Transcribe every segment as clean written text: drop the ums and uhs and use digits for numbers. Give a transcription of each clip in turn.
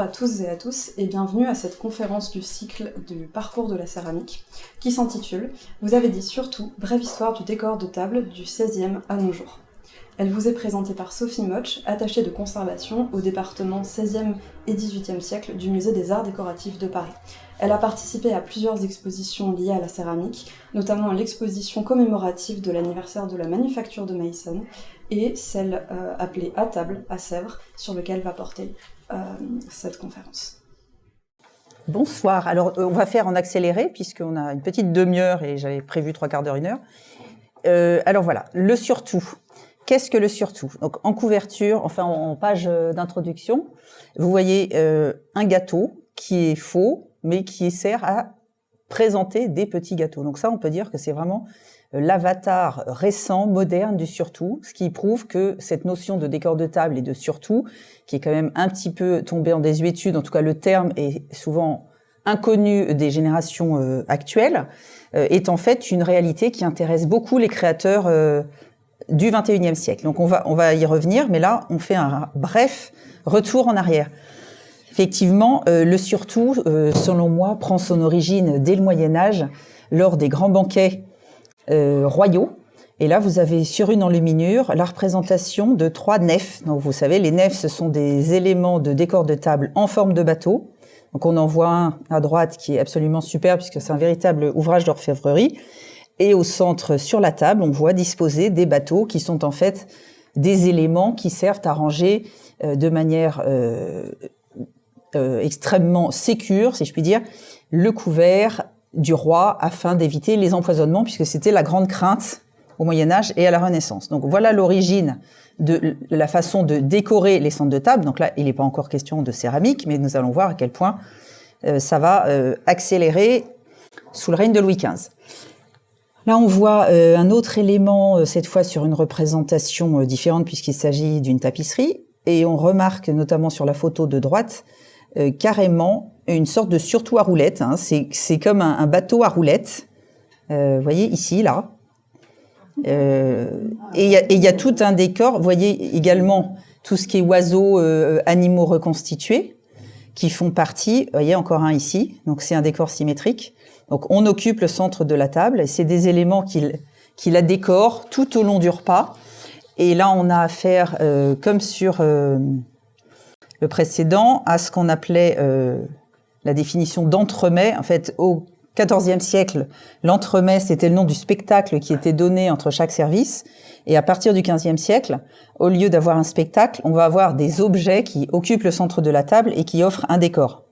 à tous et à tous et bienvenue à cette conférence du cycle du parcours de la céramique qui s'intitule « Vous avez dit surtout, brève histoire du décor de table du XVIe à nos jours ». Elle vous est présentée par Sophie Motsch, attachée de conservation au département XVIe et XVIIIe siècle du Musée des Arts Décoratifs de Paris. Elle a participé à plusieurs expositions liées à la céramique, notamment l'exposition commémorative de l'anniversaire de la manufacture de Meissen et celle appelée À table à Sèvres, sur laquelle va porter cette conférence. Bonsoir. Alors, on va faire en accéléré, puisqu'on a une petite demi-heure et j'avais prévu 3/4 d'heure, 1 heure. Alors voilà, le surtout. Qu'est-ce que le surtout? Donc, en couverture, enfin en page d'introduction, vous voyez un gâteau qui est faux, mais qui sert à présenter des petits gâteaux. Donc ça, on peut dire que c'est vraiment l'avatar récent, moderne du surtout, ce qui prouve que cette notion de décor de table et de surtout, qui est quand même un petit peu tombée en désuétude, en tout cas le terme est souvent inconnu des générations actuelles, est en fait une réalité qui intéresse beaucoup les créateurs du XXIe siècle. Donc on va y revenir, mais là on fait un bref retour en arrière. Effectivement, le surtout, selon moi, prend son origine dès le Moyen-Âge, lors des grands banquets royaux. Et là, vous avez sur une enluminure la représentation de 3 nefs. Donc vous savez, les nefs, ce sont des éléments de décor de table en forme de bateau. Donc on en voit un à droite qui est absolument super, puisque c'est un véritable ouvrage d'orfèvrerie. Et au centre, sur la table, on voit disposer des bateaux qui sont en fait des éléments qui servent à ranger de manière extrêmement sécure, si je puis dire, le couvert du roi afin d'éviter les empoisonnements, puisque c'était la grande crainte au Moyen-Âge et à la Renaissance. Donc voilà l'origine de la façon de décorer les centres de table. Donc là, il n'est pas encore question de céramique, mais nous allons voir à quel point ça va accélérer sous le règne de Louis XV. Là, on voit un autre élément, cette fois sur une représentation différente, puisqu'il s'agit d'une tapisserie. Et on remarque, notamment sur la photo de droite, carrément une sorte de surtout à roulettes. Hein. C'est comme un bateau à roulettes. Vous voyez, ici, là. Et il y a tout un décor. Vous voyez également tout ce qui est oiseaux, animaux reconstitués, qui font partie. Vous voyez, encore un ici. Donc, c'est un décor symétrique. Donc, on occupe le centre de la table et c'est des éléments qui la décorent tout au long du repas. Et là, on a affaire, comme sur le précédent, à ce qu'on appelait la définition d'entremets. En fait, au XIVe siècle, l'entremets, c'était le nom du spectacle qui était donné entre chaque service. Et à partir du XVe siècle, au lieu d'avoir un spectacle, on va avoir des objets qui occupent le centre de la table et qui offrent un décor.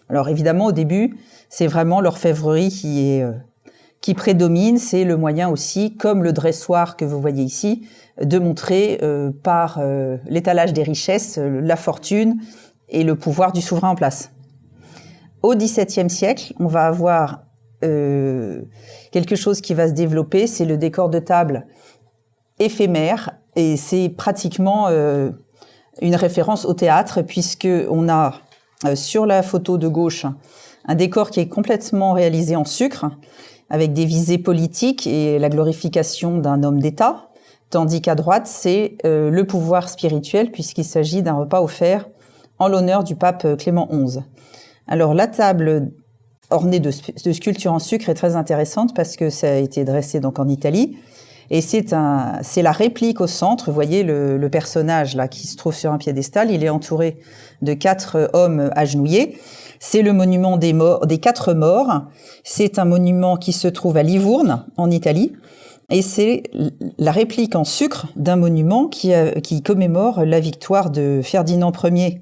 Alors évidemment, au début, c'est vraiment l'orfèvrerie qui prédomine. C'est le moyen aussi, comme le dressoir que vous voyez ici, de montrer par l'étalage des richesses, la fortune et le pouvoir du souverain en place. Au XVIIe siècle, on va avoir quelque chose qui va se développer, c'est le décor de table éphémère, et c'est pratiquement une référence au théâtre, puisque on a sur la photo de gauche un décor qui est complètement réalisé en sucre, avec des visées politiques et la glorification d'un homme d'État, tandis qu'à droite, c'est le pouvoir spirituel, puisqu'il s'agit d'un repas offert en l'honneur du pape Clément XI. Alors, la table ornée de sculptures en sucre est très intéressante parce que ça a été dressé donc en Italie. Et c'est la réplique au centre. Vous voyez le personnage là qui se trouve sur un piédestal. Il est entouré de 4 hommes agenouillés. C'est le monument des 4 morts. C'est un monument qui se trouve à Livourne, en Italie. Et c'est la réplique en sucre d'un monument qui commémore la victoire de Ferdinand Ier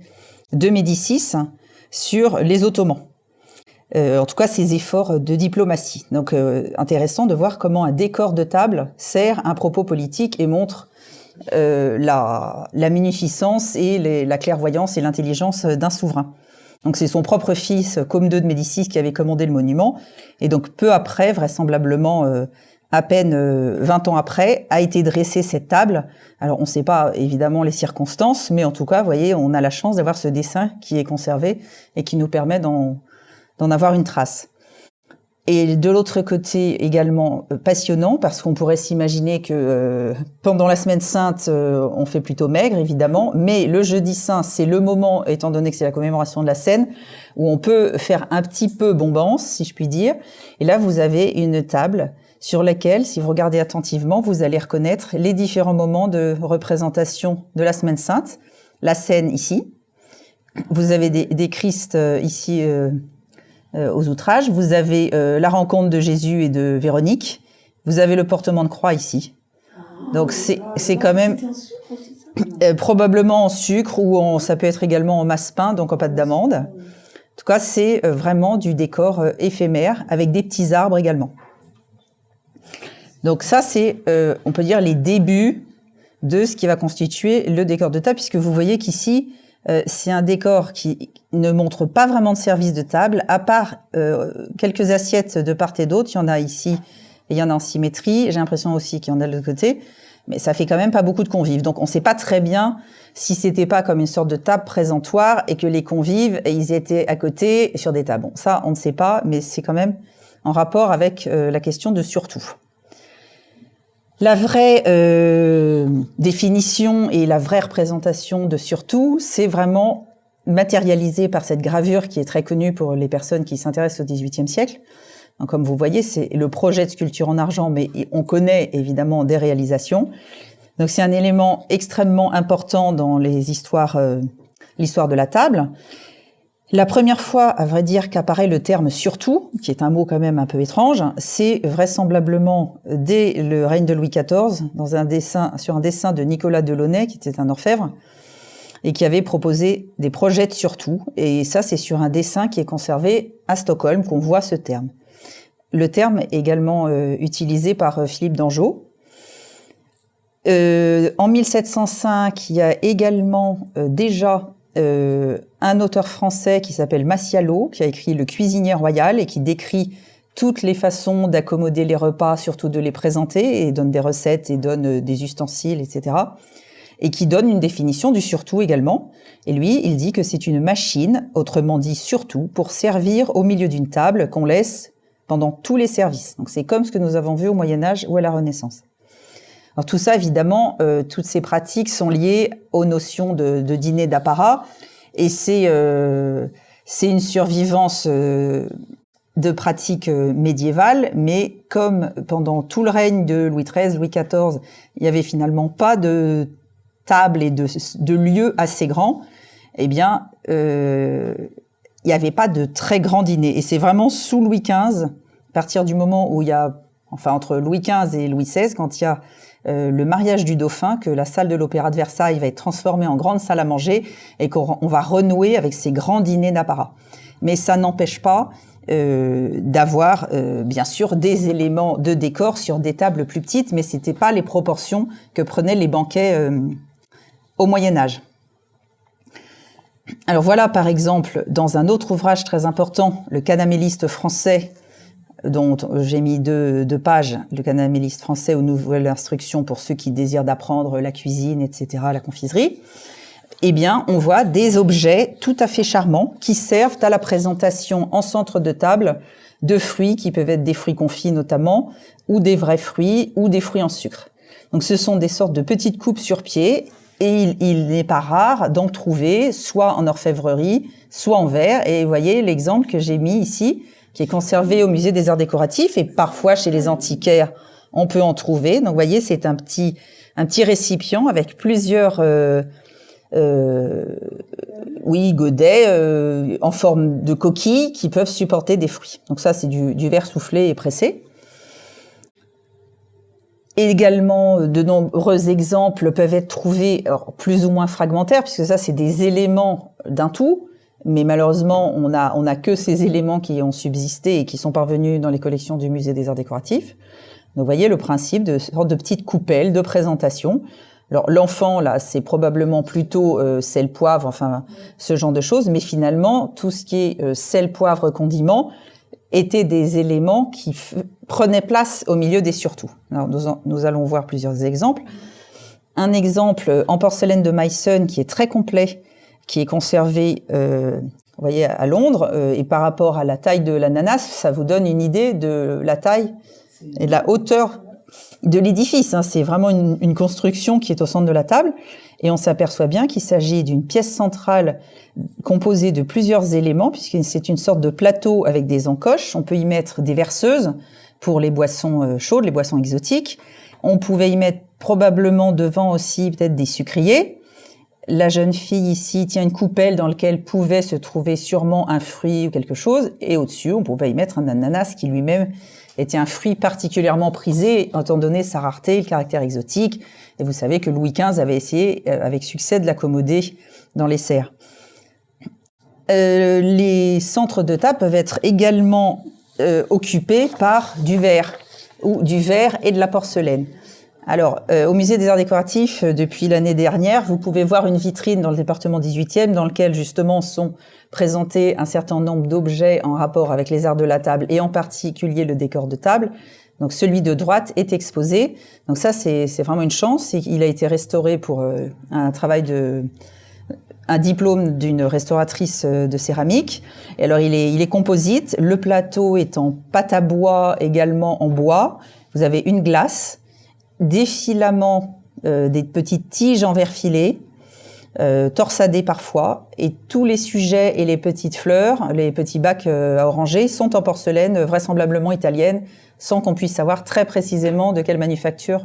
de Médicis sur les Ottomans. En tout cas, ses efforts de diplomatie. Donc, intéressant de voir comment un décor de table sert un propos politique et montre la munificence et la clairvoyance et l'intelligence d'un souverain. Donc, c'est son propre fils, Côme II de Médicis, qui avait commandé le monument. Et donc, peu après, vraisemblablement, à peine 20 ans après, a été dressée cette table. Alors, on ne sait pas évidemment les circonstances, mais en tout cas, vous voyez, on a la chance d'avoir ce dessin qui est conservé et qui nous permet d'en avoir une trace. Et de l'autre côté, également passionnant, parce qu'on pourrait s'imaginer que pendant la Semaine Sainte, on fait plutôt maigre, évidemment, mais le Jeudi Saint, c'est le moment, étant donné que c'est la commémoration de la Seine, où on peut faire un petit peu bombance, si je puis dire. Et là, vous avez une table sur laquelle, si vous regardez attentivement, vous allez reconnaître les différents moments de représentation de la Semaine Sainte. La Seine, ici. Vous avez des Christ ici... aux outrages, vous avez la rencontre de Jésus et de Véronique, vous avez le portement de croix ici. Donc c'est quand même probablement en sucre ou ça peut être également en masse-pain, donc en pâte d'amande. En tout cas, c'est vraiment du décor éphémère avec des petits arbres également. Donc ça, c'est, on peut dire, les débuts de ce qui va constituer le décor de table, puisque vous voyez qu'ici, c'est un décor qui ne montre pas vraiment de service de table, à part quelques assiettes de part et d'autre. Il y en a ici et il y en a en symétrie. J'ai l'impression aussi qu'il y en a de l'autre côté, mais ça fait quand même pas beaucoup de convives. Donc on ne sait pas très bien si c'était pas comme une sorte de table présentoir et que les convives, ils étaient à côté sur des tables. Bon, ça, on ne sait pas, mais c'est quand même en rapport avec la question de surtout. La vraie définition et la vraie représentation de surtout, c'est vraiment matérialisé par cette gravure qui est très connue pour les personnes qui s'intéressent au XVIIIe siècle. Donc, comme vous voyez, c'est le projet de sculpture en argent, mais on connaît évidemment des réalisations. Donc c'est un élément extrêmement important dans les histoires, l'histoire de la table. La première fois, à vrai dire, qu'apparaît le terme « surtout », qui est un mot quand même un peu étrange, c'est vraisemblablement dès le règne de Louis XIV, sur un dessin de Nicolas Delaunay, qui était un orfèvre, et qui avait proposé des projets de surtout. Et ça, c'est sur un dessin qui est conservé à Stockholm qu'on voit ce terme. Le terme est également utilisé par Philippe d'Anjou. En 1705, il y a également déjà un auteur français qui s'appelle Massialo, qui a écrit Le cuisinier royal et qui décrit toutes les façons d'accommoder les repas, surtout de les présenter, et donne des recettes et donne des ustensiles, etc. Et qui donne une définition du surtout également. Et lui, il dit que c'est une machine, autrement dit surtout, pour servir au milieu d'une table qu'on laisse pendant tous les services. Donc c'est comme ce que nous avons vu au Moyen-Âge ou à la Renaissance. Alors tout ça, évidemment, toutes ces pratiques sont liées aux notions de dîner d'apparat, et c'est une survivance de pratiques médiévales, mais comme pendant tout le règne de Louis XIII, Louis XIV, il n'y avait finalement pas de table et de lieux assez grands, eh bien, il n'y avait pas de très grands dîners. Et c'est vraiment sous Louis XV, à partir du moment où il y a, enfin entre Louis XV et Louis XVI, quand il y a le mariage du dauphin, que la salle de l'Opéra de Versailles va être transformée en grande salle à manger et qu'on va renouer avec ces grands dîners d'apparat. Mais ça n'empêche pas d'avoir, bien sûr, des éléments de décor sur des tables plus petites, mais c'était pas les proportions que prenaient les banquets au Moyen-Âge. Alors voilà, par exemple, dans un autre ouvrage très important, le Canaméliste français, dont j'ai mis deux pages, le Canaméliste français aux nouvelles instructions pour ceux qui désirent d'apprendre la cuisine, etc., la confiserie, eh bien, on voit des objets tout à fait charmants qui servent à la présentation en centre de table de fruits qui peuvent être des fruits confits notamment, ou des vrais fruits, ou des fruits en sucre. Donc ce sont des sortes de petites coupes sur pied, et il n'est pas rare d'en trouver soit en orfèvrerie, soit en verre. Et vous voyez l'exemple que j'ai mis ici, qui est conservé au musée des arts décoratifs, et parfois chez les antiquaires, on peut en trouver. Donc vous voyez, c'est un petit récipient avec plusieurs godets en forme de coquille qui peuvent supporter des fruits. Donc ça, c'est du verre soufflé et pressé. Et également, de nombreux exemples peuvent être trouvés, alors, plus ou moins fragmentaires, puisque ça, c'est des éléments d'un tout. Mais malheureusement, on a que ces éléments qui ont subsisté et qui sont parvenus dans les collections du musée des arts décoratifs. Donc, vous voyez le principe de sorte de petite coupelle de présentation. Alors, l'enfant, là, c'est probablement plutôt sel, poivre, enfin, ce genre de choses. Mais finalement, tout ce qui est sel, poivre, condiment étaient des éléments qui prenaient place au milieu des surtout. Alors, nous allons voir plusieurs exemples. Un exemple en porcelaine de Meissen qui est très complet, qui est conservé vous voyez, à Londres, et par rapport à la taille de l'ananas, ça vous donne une idée de la taille et de la hauteur de l'édifice. Hein. C'est vraiment une construction qui est au centre de la table, et on s'aperçoit bien qu'il s'agit d'une pièce centrale composée de plusieurs éléments, puisque c'est une sorte de plateau avec des encoches. On peut y mettre des verseuses pour les boissons chaudes, les boissons exotiques. On pouvait y mettre probablement devant aussi peut-être des sucriers. La jeune fille ici tient une coupelle dans laquelle pouvait se trouver sûrement un fruit ou quelque chose, et au-dessus, on pouvait y mettre un ananas qui lui-même était un fruit particulièrement prisé, étant donné sa rareté, le caractère exotique. Et vous savez que Louis XV avait essayé avec succès de l'accommoder dans les serres. Les centres de table peuvent être également occupés par du verre, ou du verre et de la porcelaine. Alors, au Musée des Arts Décoratifs, depuis l'année dernière, vous pouvez voir une vitrine dans le département 18e dans lequel justement sont présentés un certain nombre d'objets en rapport avec les arts de la table et en particulier le décor de table. Donc celui de droite est exposé. Donc ça, c'est vraiment une chance. Il a été restauré pour un diplôme d'une restauratrice de céramique. Et alors il est composite. Le plateau est en pâte à bois, également en bois. Vous avez une glace, des filaments, des petites tiges en verre filé, torsadées parfois, et tous les sujets et les petites fleurs, les petits bacs à oranger sont en porcelaine vraisemblablement italienne, sans qu'on puisse savoir très précisément de quelle manufacture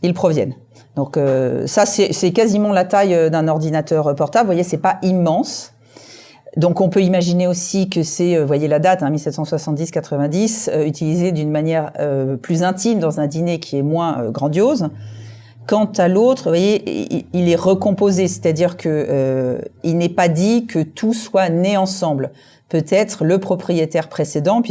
ils proviennent. Donc ça, c'est quasiment la taille d'un ordinateur portable. Vous voyez, c'est pas immense. Donc on peut imaginer aussi que c'est, vous voyez la date, 1770-90, utilisé d'une manière plus intime dans un dîner qui est moins grandiose. Quant à l'autre, vous voyez, il est recomposé, c'est-à-dire que il n'est pas dit que tout soit né ensemble. Peut-être le propriétaire précédent,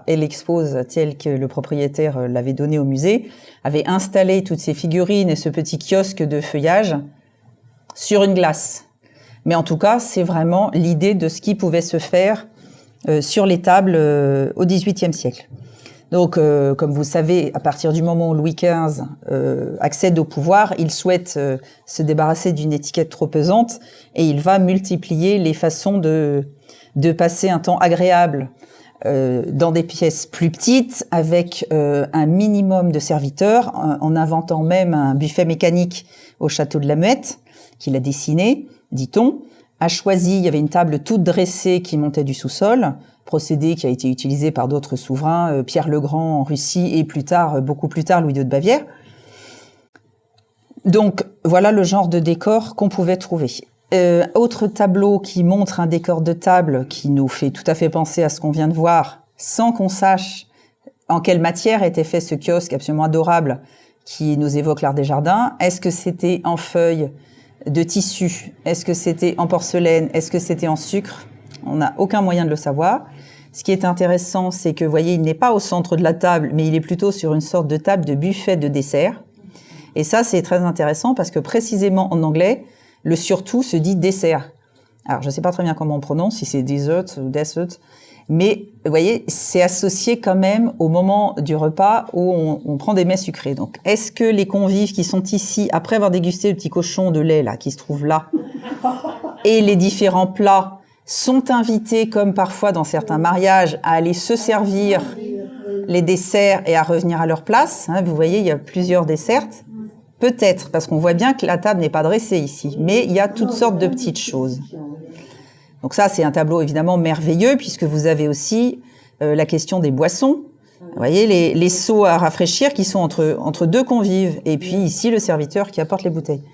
elle expose tel que le propriétaire l'avait donné au musée, avait installé toutes ces figurines et ce petit kiosque de feuillage sur une glace. Mais en tout cas, c'est vraiment l'idée de ce qui pouvait se faire sur les tables au XVIIIe siècle. Donc, comme vous savez, à partir du moment où Louis XV accède au pouvoir, il souhaite se débarrasser d'une étiquette trop pesante et il va multiplier les façons de passer un temps agréable dans des pièces plus petites avec un minimum de serviteurs, en inventant même un buffet mécanique au château de la Muette qu'il a dessiné, dit-on, a choisi, il y avait une table toute dressée qui montait du sous-sol, procédé qui a été utilisé par d'autres souverains, Pierre le Grand en Russie et plus tard, beaucoup plus tard, Louis II de Bavière. Donc voilà le genre de décor qu'on pouvait trouver. Autre tableau qui montre un décor de table qui nous fait tout à fait penser à ce qu'on vient de voir, sans qu'on sache en quelle matière était fait ce kiosque absolument adorable qui nous évoque l'art des jardins. Est-ce que c'était en feuilles de tissu? Est-ce que c'était en porcelaine? Est-ce que c'était en sucre? On n'a aucun moyen de le savoir. Ce qui est intéressant, c'est que, vous voyez, il n'est pas au centre de la table, mais il est plutôt sur une sorte de table de buffet de dessert. Et ça, c'est très intéressant parce que précisément en anglais, le surtout se dit dessert. Alors, je ne sais pas très bien comment on prononce, si c'est dessert ou dessert, mais vous voyez, c'est associé quand même au moment du repas où on prend des mets sucrés. Donc, est-ce que les convives qui sont ici, après avoir dégusté le petit cochon de lait là, qui se trouve là, et les différents plats, sont invités, comme parfois dans certains mariages, à aller se servir les desserts et à revenir à leur place? Vous voyez, il y a plusieurs desserts. Peut-être, parce qu'on voit bien que la table n'est pas dressée ici, mais il y a toutes sortes de petites choses. Donc ça, c'est un tableau évidemment merveilleux, puisque vous avez aussi la question des boissons. Vous voyez, les seaux à rafraîchir qui sont entre deux convives, et puis ici, le serviteur qui apporte les bouteilles.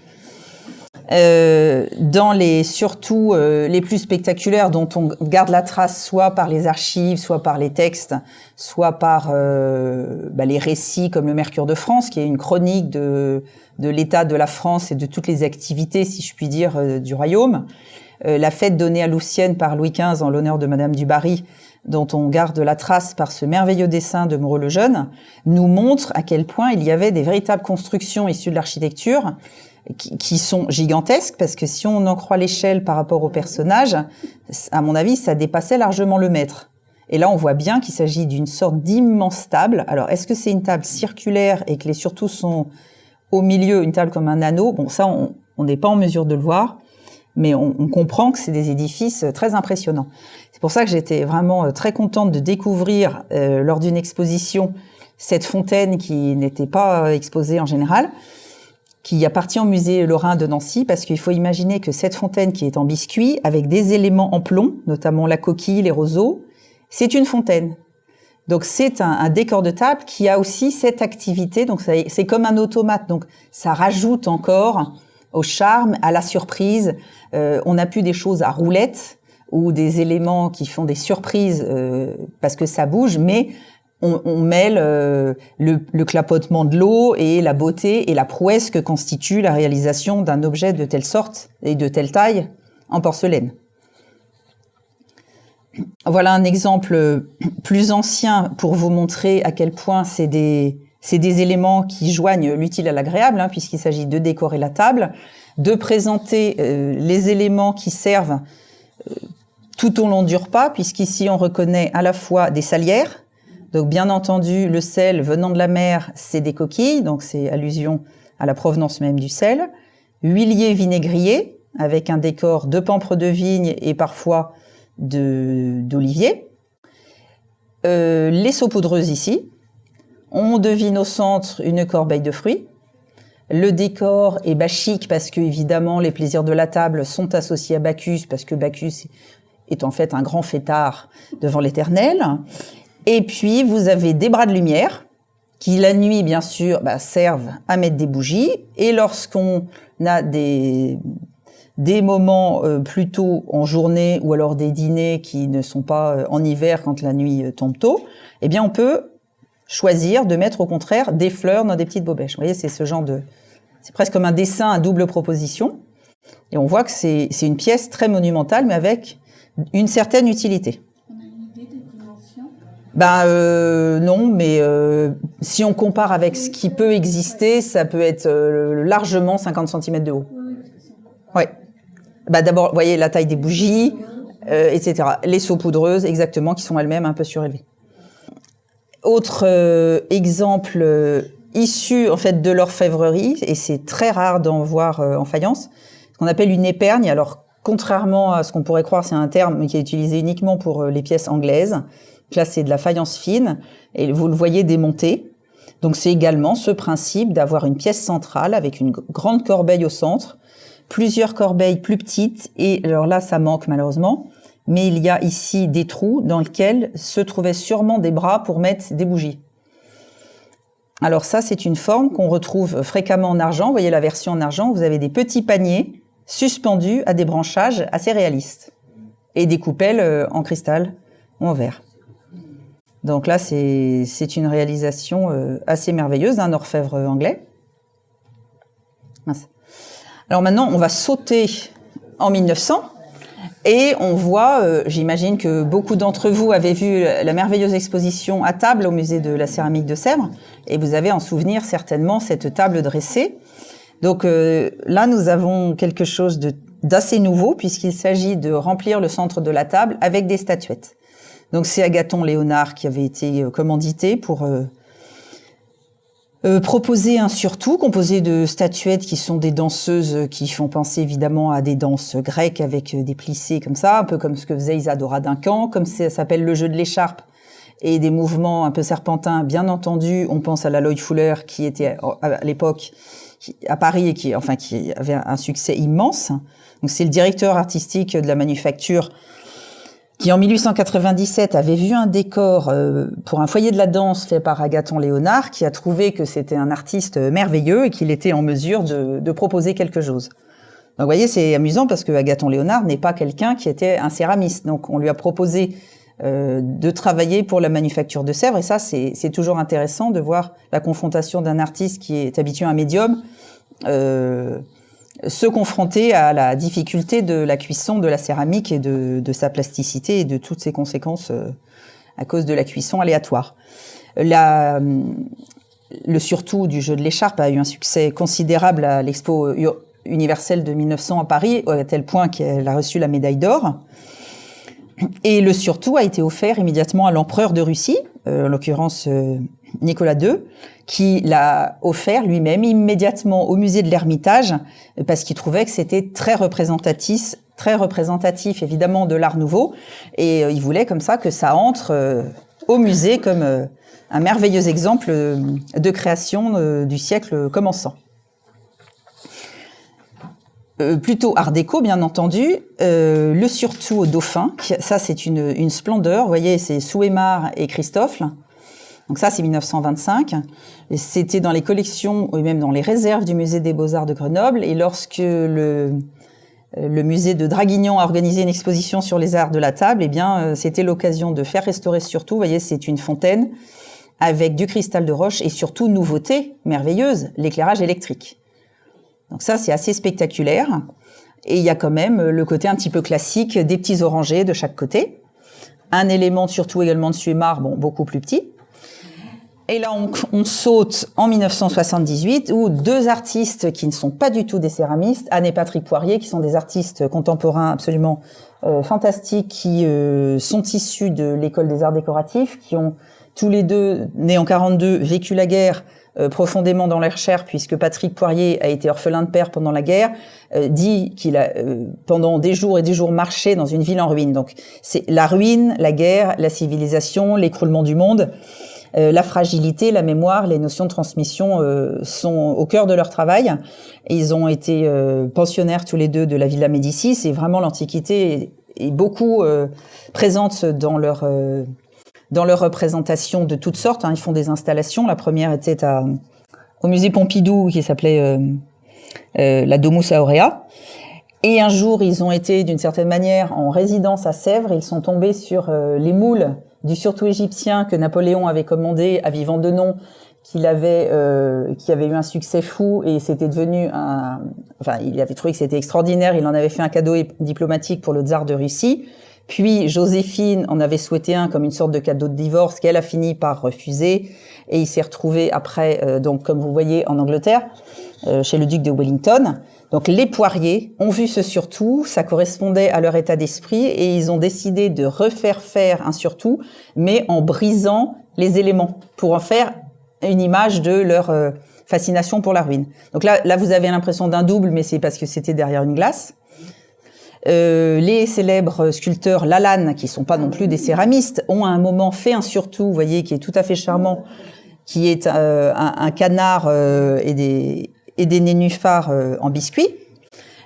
Dans surtout les plus spectaculaires, dont on garde la trace soit par les archives, soit par les textes, soit par les récits comme le Mercure de France, qui est une chronique de l'état de la France et de toutes les activités, si je puis dire, du royaume. La fête donnée à Louvciennes par Louis XV en l'honneur de Madame du Barry, dont on garde la trace par ce merveilleux dessin de Moreau le Jeune, nous montre à quel point il y avait des véritables constructions issues de l'architecture qui sont gigantesques, parce que si on en croit l'échelle par rapport au personnage, à mon avis, ça dépassait largement le mètre. Et là, on voit bien qu'il s'agit d'une sorte d'immense table. Alors, est-ce que c'est une table circulaire et que les surtout sont au milieu, une table comme un anneau? Bon, ça, on n'est pas en mesure de le voir. mais on comprend que c'est des édifices très impressionnants. C'est pour ça que j'étais vraiment très contente de découvrir lors d'une exposition cette fontaine qui n'était pas exposée en général, qui appartient au musée Lorrain de Nancy, parce qu'il faut imaginer que cette fontaine qui est en biscuit, avec des éléments en plomb, notamment la coquille, les roseaux, c'est une fontaine. Donc c'est un décor de table qui a aussi cette activité, donc c'est comme un automate, donc ça rajoute encore au charme, à la surprise. On n'a plus des choses à roulettes ou des éléments qui font des surprises parce que ça bouge, mais on mêle le clapotement de l'eau et la beauté et la prouesse que constitue la réalisation d'un objet de telle sorte et de telle taille en porcelaine. Voilà un exemple plus ancien pour vous montrer à quel point c'est des éléments qui joignent l'utile à l'agréable, hein, puisqu'il s'agit de décorer la table, de présenter les éléments qui servent tout au long du repas, puisqu'ici on reconnaît à la fois des salières. Donc bien entendu, le sel venant de la mer, c'est des coquilles, donc c'est allusion à la provenance même du sel. Huiliers vinaigriers, avec un décor de pampres de vigne et parfois d'olivier. Les saupoudreuses ici. On devine au centre une corbeille de fruits. Le décor est bachique parce que, évidemment, les plaisirs de la table sont associés à Bacchus, parce que Bacchus est en fait un grand fêtard devant l'Éternel. Et puis, vous avez des bras de lumière qui, la nuit, bien sûr, servent à mettre des bougies. Et lorsqu'on a des moments plutôt en journée ou alors des dîners qui ne sont pas en hiver quand la nuit tombe tôt, eh bien, on peut choisir de mettre au contraire des fleurs dans des petites bobèches. Vous voyez, c'est ce genre c'est presque comme un dessin à double proposition. Et on voit que c'est une pièce très monumentale, mais avec une certaine utilité. Non, mais si on compare avec ce qui peut exister, ça peut être largement 50 cm de haut. Ouais. D'abord, vous voyez la taille des bougies, etc. Les saupoudreuses, exactement, qui sont elles-mêmes un peu surélevées. Autre exemple issu en fait de l'orfèvrerie, et c'est très rare d'en voir en faïence, ce qu'on appelle une épergne. Alors, contrairement à ce qu'on pourrait croire, c'est un terme qui est utilisé uniquement pour les pièces anglaises. Là, c'est de la faïence fine, et vous le voyez démonter. Donc, c'est également ce principe d'avoir une pièce centrale avec une grande corbeille au centre, plusieurs corbeilles plus petites, et alors là, ça manque malheureusement, mais il y a ici des trous dans lesquels se trouvaient sûrement des bras pour mettre des bougies. Alors ça, c'est une forme qu'on retrouve fréquemment en argent. Vous voyez la version en argent, vous avez des petits paniers suspendus à des branchages assez réalistes, et des coupelles en cristal ou en verre. Donc là, c'est une réalisation assez merveilleuse d'un orfèvre anglais. Mince. Alors maintenant, on va sauter en 1900 et on voit, j'imagine que beaucoup d'entre vous avez vu la merveilleuse exposition à table au musée de la céramique de Sèvres, et vous avez en souvenir certainement cette table dressée. Donc là, nous avons quelque chose d'assez nouveau, puisqu'il s'agit de remplir le centre de la table avec des statuettes. Donc c'est Agathon Léonard qui avait été commandité pour proposer un surtout composé de statuettes qui sont des danseuses qui font penser évidemment à des danses grecques avec des plissés comme ça, un peu comme ce que faisait Isadora Duncan, comme ça s'appelle le jeu de l'écharpe, et des mouvements un peu serpentins. Bien entendu, on pense à la Loy Fuller qui était à l'époque à Paris et qui avait un succès immense. Donc c'est le directeur artistique de la manufacture qui en 1897 avait vu un décor pour un foyer de la danse fait par Agathon Léonard, qui a trouvé que c'était un artiste merveilleux et qu'il était en mesure de proposer quelque chose. Donc vous voyez, c'est amusant parce que Agathon Léonard n'est pas quelqu'un qui était un céramiste. Donc on lui a proposé de travailler pour la manufacture de Sèvres, et ça c'est toujours intéressant de voir la confrontation d'un artiste qui est habitué à un médium se confronter à la difficulté de la cuisson de la céramique et de sa plasticité et de toutes ses conséquences à cause de la cuisson aléatoire. Le surtout du jeu de l'écharpe a eu un succès considérable à l'Expo universelle de 1900 à Paris, à tel point qu'elle a reçu la médaille d'or. Et le surtout a été offert immédiatement à l'empereur de Russie, en l'occurrence Nicolas II, qui l'a offert lui-même immédiatement au musée de l'Ermitage, parce qu'il trouvait que c'était très représentatif évidemment de l'Art Nouveau, et il voulait comme ça que ça entre au musée comme un merveilleux exemple de création du siècle commençant. Plutôt art déco, bien entendu, le surtout au Dauphin, ça c'est une splendeur, vous voyez, c'est Souaimar et Christophe, donc ça c'est 1925, et c'était dans les collections, ou même dans les réserves du musée des Beaux-Arts de Grenoble, et lorsque le musée de Draguignan a organisé une exposition sur les arts de la table, eh bien c'était l'occasion de faire restaurer ce surtout, vous voyez, c'est une fontaine avec du cristal de roche, et surtout, nouveauté merveilleuse, l'éclairage électrique. Donc ça, c'est assez spectaculaire. Et il y a quand même le côté un petit peu classique des petits orangers de chaque côté. Un élément surtout également de Souaimar, bon, beaucoup plus petit. Et là, on saute en 1978 où deux artistes qui ne sont pas du tout des céramistes, Anne et Patrick Poirier, qui sont des artistes contemporains absolument fantastiques, qui sont issus de l'école des arts décoratifs, qui ont tous les deux, nés en 42, vécu la guerre profondément dans leur chair, puisque Patrick Poirier a été orphelin de père pendant la guerre, dit qu'il a pendant des jours et des jours marché dans une ville en ruine. Donc c'est la ruine, la guerre, la civilisation, l'écroulement du monde, la fragilité, la mémoire, les notions de transmission sont au cœur de leur travail. Et ils ont été pensionnaires tous les deux de la Villa Médicis, et vraiment l'Antiquité est beaucoup présente dans leur représentation de toutes sortes. Ils font des installations. La première était au musée Pompidou, qui s'appelait la Domus Aurea. Et un jour, ils ont été, d'une certaine manière, en résidence à Sèvres. Ils sont tombés sur les moules du surtout égyptien que Napoléon avait commandé à Vivant Denon, qui avait eu un succès fou, et c'était devenu il avait trouvé que c'était extraordinaire. Il en avait fait un cadeau diplomatique pour le tsar de Russie. Puis Joséphine en avait souhaité un comme une sorte de cadeau de divorce qu'elle a fini par refuser, et il s'est retrouvé après, donc comme vous voyez, en Angleterre, chez le duc de Wellington. Donc les Poirier ont vu ce surtout, ça correspondait à leur état d'esprit, et ils ont décidé de refaire faire un surtout, mais en brisant les éléments, pour en faire une image de leur fascination pour la ruine. Donc là vous avez l'impression d'un double, mais c'est parce que c'était derrière une glace. Les célèbres sculpteurs Lalanne, qui sont pas non plus des céramistes, ont à un moment fait un surtout, vous voyez, qui est tout à fait charmant, qui est un canard et des nénuphars en biscuit.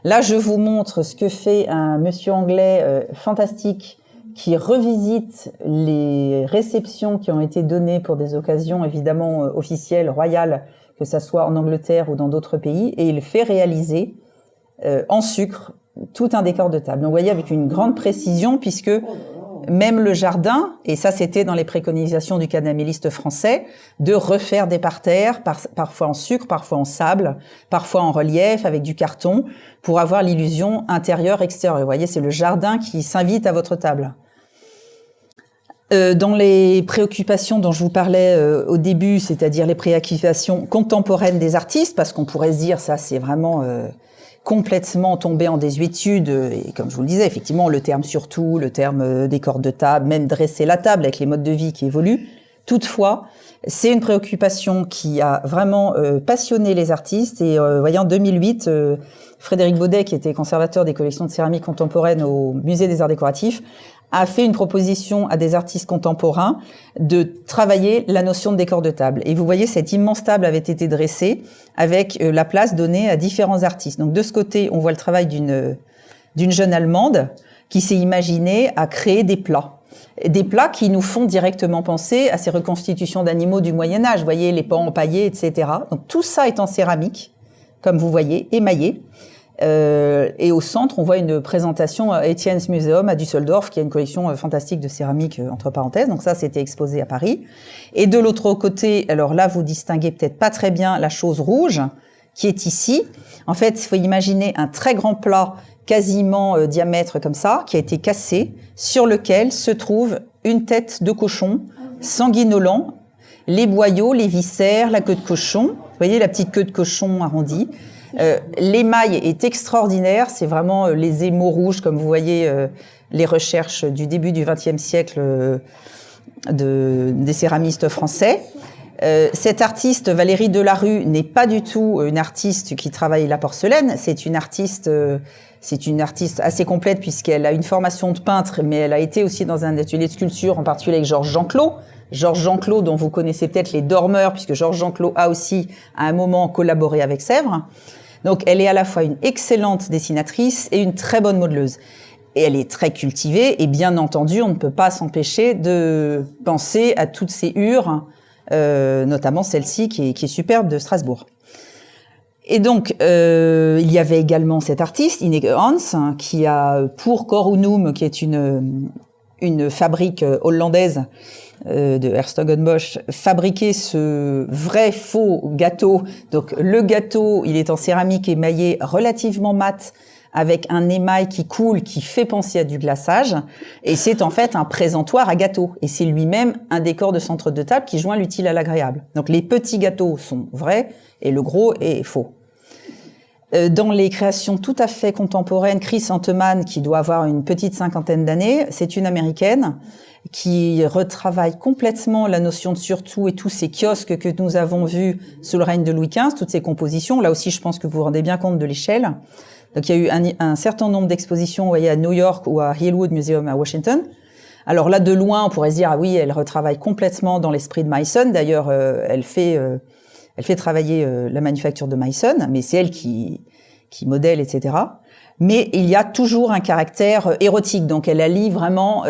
Là, je vous montre ce que fait un monsieur anglais fantastique qui revisite les réceptions qui ont été données pour des occasions évidemment officielles, royales, que ça soit en Angleterre ou dans d'autres pays, et il fait réaliser en sucre tout un décor de table. Donc, vous voyez, avec une grande précision, puisque même le jardin, et ça c'était dans les préconisations du canaméliste français, de refaire des parterres, parfois en sucre, parfois en sable, parfois en relief, avec du carton, pour avoir l'illusion intérieure-extérieure. Vous voyez, c'est le jardin qui s'invite à votre table. Dans les préoccupations dont je vous parlais au début, c'est-à-dire les préoccupations contemporaines des artistes, parce qu'on pourrait se dire, ça c'est vraiment complètement tombé en désuétude, et comme je vous le disais, effectivement, le terme surtout, le terme décor de table, même dresser la table avec les modes de vie qui évoluent. Toutefois, c'est une préoccupation qui a vraiment passionné les artistes, et voyez, en 2008, Frédéric Baudet, qui était conservateur des collections de céramique contemporaine au Musée des Arts Décoratifs, a fait une proposition à des artistes contemporains de travailler la notion de décor de table. Et vous voyez, cette immense table avait été dressée avec la place donnée à différents artistes. Donc de ce côté, on voit le travail d'une jeune Allemande qui s'est imaginée à créer des plats qui nous font directement penser à ces reconstitutions d'animaux du Moyen-Âge. Vous voyez, les pans empaillés, etc. Donc tout ça est en céramique, comme vous voyez, émaillé. Et au centre, on voit une présentation à Etienne's Museum à Düsseldorf, qui a une collection fantastique de céramique, entre parenthèses. Donc ça, c'était exposé à Paris. Et de l'autre côté, alors là, vous distinguez peut-être pas très bien la chose rouge, qui est ici. En fait, il faut imaginer un très grand plat, quasiment diamètre comme ça, qui a été cassé, sur lequel se trouve une tête de cochon sanguinolent, les boyaux, les viscères, la queue de cochon. Vous voyez la petite queue de cochon arrondie. L'émail est extraordinaire, c'est vraiment les émaux rouges, comme vous voyez les recherches du début du XXe siècle des céramistes français. Cette artiste, Valérie Delarue, n'est pas du tout une artiste qui travaille la porcelaine. C'est une artiste assez complète puisqu'elle a une formation de peintre, mais elle a été aussi dans un atelier de sculpture, en particulier avec Georges Jeanclos. Georges Jeanclos, dont vous connaissez peut-être Les Dormeurs, puisque Georges Jeanclos a aussi, à un moment, collaboré avec Sèvres. Donc, elle est à la fois une excellente dessinatrice et une très bonne modeleuse. Et elle est très cultivée, et bien entendu, on ne peut pas s'empêcher de penser à toutes ces hures, notamment celle-ci qui est superbe de Strasbourg. Et donc, il y avait également cette artiste, Ineke Hans, qui a, pour Corunum, qui est une fabrique hollandaise de Hertogenbosch, fabriqué ce vrai faux gâteau. Donc, le gâteau, il est en céramique émaillée relativement mat, avec un émail qui coule, qui fait penser à du glaçage. Et c'est en fait un présentoir à gâteau. Et c'est lui-même un décor de centre de table qui joint l'utile à l'agréable. Donc, les petits gâteaux sont vrais et le gros est faux. Dans les créations tout à fait contemporaines, Chris Anteman, qui doit avoir une petite cinquantaine d'années, c'est une Américaine qui retravaille complètement la notion de surtout et tous ces kiosques que nous avons vus sous le règne de Louis XV, toutes ces compositions. Là aussi, je pense que vous vous rendez bien compte de l'échelle. Donc, il y a eu un certain nombre d'expositions, vous voyez, à New York ou à Hillwood Museum à Washington. Alors là, de loin, on pourrait se dire, ah oui, elle retravaille complètement dans l'esprit de Meissen. D'ailleurs, elle fait travailler la manufacture de Meissen, mais c'est elle qui modèle, etc. Mais il y a toujours un caractère érotique. Donc, elle allie vraiment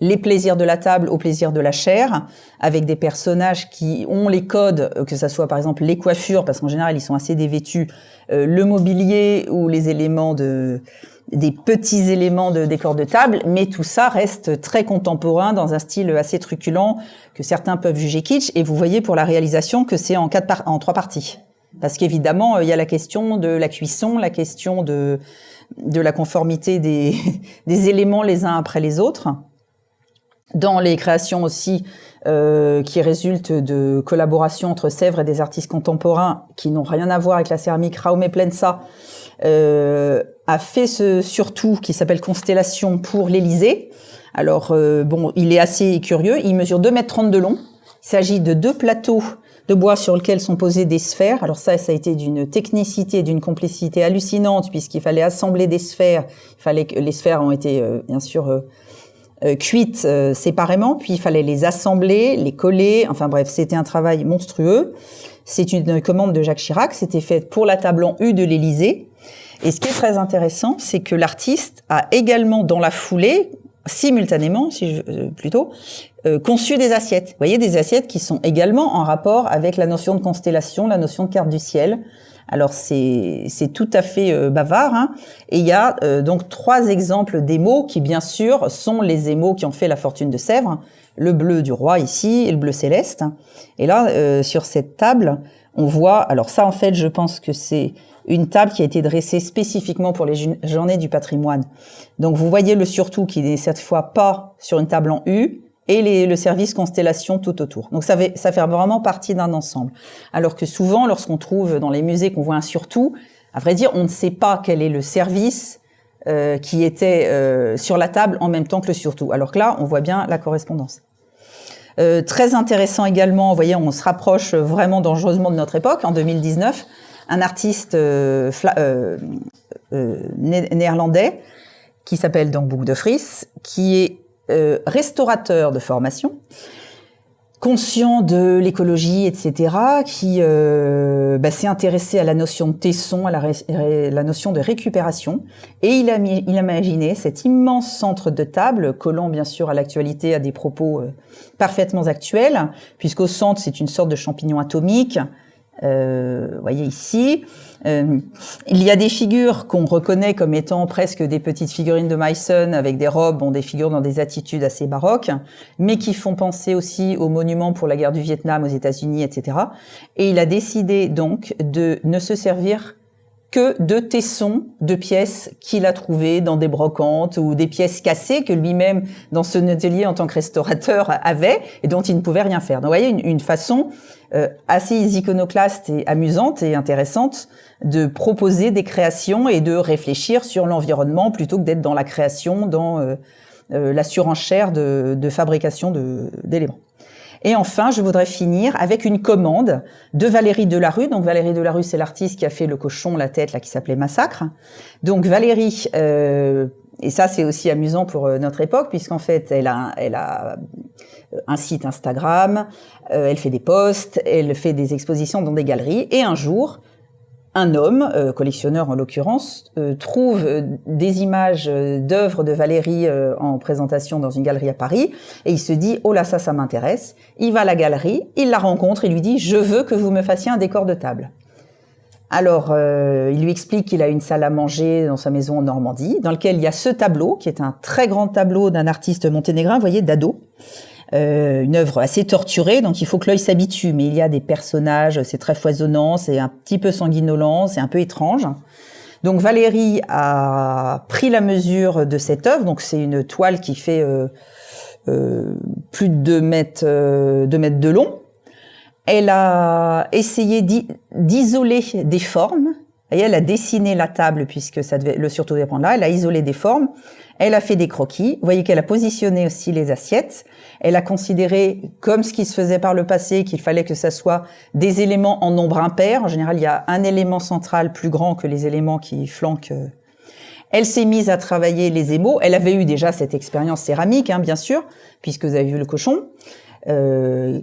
les plaisirs de la table aux plaisirs de la chair, avec des personnages qui ont les codes, que ça soit par exemple les coiffures, parce qu'en général, ils sont assez dévêtus, le mobilier ou les éléments des petits éléments de décor de table, mais tout ça reste très contemporain dans un style assez truculent que certains peuvent juger kitsch. Et vous voyez pour la réalisation que c'est en 3 parties. Parce qu'évidemment, il y a la question de la cuisson, la question de la conformité des éléments les uns après les autres. Dans les créations aussi qui résultent de collaborations entre Sèvres et des artistes contemporains qui n'ont rien à voir avec la céramique, Raume Plensa a fait ce surtout qui s'appelle Constellation pour l'Élysée. Alors, il est assez curieux. Il mesure 2,30 m de long. Il s'agit de 2 plateaux de bois sur lesquels sont posées des sphères. Alors ça a été d'une technicité, d'une complicité hallucinante puisqu'il fallait assembler des sphères. Il fallait que les sphères ont été bien sûr cuites séparément, puis il fallait les assembler, les coller. Enfin bref, c'était un travail monstrueux. C'est une commande de Jacques Chirac. C'était fait pour la table en U de l'Élysée. Et ce qui est très intéressant, c'est que l'artiste a également dans la foulée, simultanément, conçu des assiettes. Vous voyez, des assiettes qui sont également en rapport avec la notion de constellation, la notion de carte du ciel. Alors c'est tout à fait bavard, hein. Et il y a donc 3 exemples d'émaux qui bien sûr sont les émaux qui ont fait la fortune de Sèvres, le bleu du roi ici et le bleu céleste. Et là sur cette table, on voit, alors ça en fait je pense que c'est une table qui a été dressée spécifiquement pour les journées du patrimoine. Donc vous voyez le surtout qui n'est cette fois pas sur une table en U, et le service constellation tout autour. Donc ça fait vraiment partie d'un ensemble. Alors que souvent, lorsqu'on trouve dans les musées qu'on voit un surtout, à vrai dire, on ne sait pas quel est le service qui était sur la table en même temps que le surtout. Alors que là, on voit bien la correspondance. Très intéressant également, vous voyez, on se rapproche vraiment dangereusement de notre époque. En 2019, un artiste néerlandais qui s'appelle donc Boek de Vries, qui est restaurateur de formation, conscient de l'écologie, etc., qui s'est intéressé à la notion de tesson, à la notion de récupération, et il a imaginé cet immense centre de table, collant bien sûr à l'actualité, à des propos parfaitement actuels, puisqu'au centre c'est une sorte de champignon atomique. Vous voyez ici, il y a des figures qu'on reconnaît comme étant presque des petites figurines de Meissen avec des robes, des figures dans des attitudes assez baroques, mais qui font penser aussi aux monuments pour la guerre du Vietnam aux États-Unis, etc. Et il a décidé donc de ne se servir que de tessons de pièces qu'il a trouvées dans des brocantes ou des pièces cassées que lui-même, dans son atelier en tant que restaurateur, avait et dont il ne pouvait rien faire. Donc, vous voyez, une façon assez iconoclaste et amusante et intéressante de proposer des créations et de réfléchir sur l'environnement plutôt que d'être dans la création, dans la surenchère de fabrication d'éléments. Et enfin, je voudrais finir avec une commande de Valérie Delarue. Donc Valérie Delarue, c'est l'artiste qui a fait le cochon, la tête, là, qui s'appelait Massacre. Donc Valérie, et ça c'est aussi amusant pour notre époque, puisqu'en fait, elle a un site Instagram, elle fait des posts, elle fait des expositions dans des galeries, et un jour, un homme, collectionneur en l'occurrence, trouve des images d'œuvres de Valérie en présentation dans une galerie à Paris, et il se dit « Oh là, ça m'intéresse ». Il va à la galerie, il la rencontre, il lui dit « Je veux que vous me fassiez un décor de table ». Alors, il lui explique qu'il a une salle à manger dans sa maison en Normandie, dans lequel il y a ce tableau, qui est un très grand tableau d'un artiste monténégrin, vous voyez, Dado. Une œuvre assez torturée, donc il faut que l'œil s'habitue, mais il y a des personnages, c'est très foisonnant, c'est un petit peu sanguinolent, c'est un peu étrange. Donc Valérie a pris la mesure de cette œuvre, donc c'est une toile qui fait plus de 2 mètres de long. Elle a essayé d'isoler des formes, et elle a dessiné la table, puisque ça devait le surtout dépendre là, elle a isolé des formes, elle a fait des croquis, vous voyez qu'elle a positionné aussi les assiettes, elle a considéré, comme ce qui se faisait par le passé, qu'il fallait que ça soit des éléments en nombre impair. En général, il y a un élément central plus grand que les éléments qui flanquent. Elle s'est mise à travailler les émaux. Elle avait eu déjà cette expérience céramique, hein, bien sûr, puisque vous avez vu le cochon,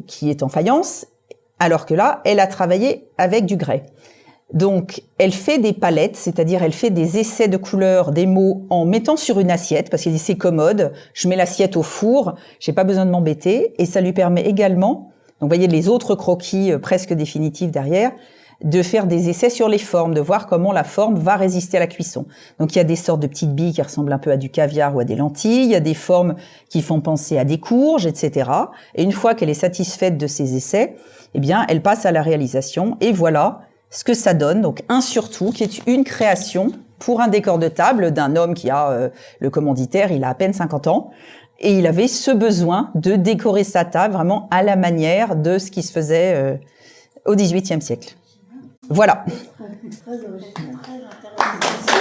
qui est en faïence, alors que là, elle a travaillé avec du grès. Donc, elle fait des palettes, c'est-à-dire elle fait des essais de couleurs, des mots en mettant sur une assiette, parce qu'elle dit c'est commode, je mets l'assiette au four, j'ai pas besoin de m'embêter, et ça lui permet également, donc vous voyez les autres croquis presque définitifs derrière, de faire des essais sur les formes, de voir comment la forme va résister à la cuisson. Donc il y a des sortes de petites billes qui ressemblent un peu à du caviar ou à des lentilles, il y a des formes qui font penser à des courges, etc. Et une fois qu'elle est satisfaite de ces essais, eh bien elle passe à la réalisation, et voilà ce que ça donne, donc un surtout, qui est une création pour un décor de table d'un homme qui a, le commanditaire, il a à peine 50 ans, et il avait ce besoin de décorer sa table vraiment à la manière de ce qui se faisait au XVIIIe siècle. Voilà. Très original, très intéressant.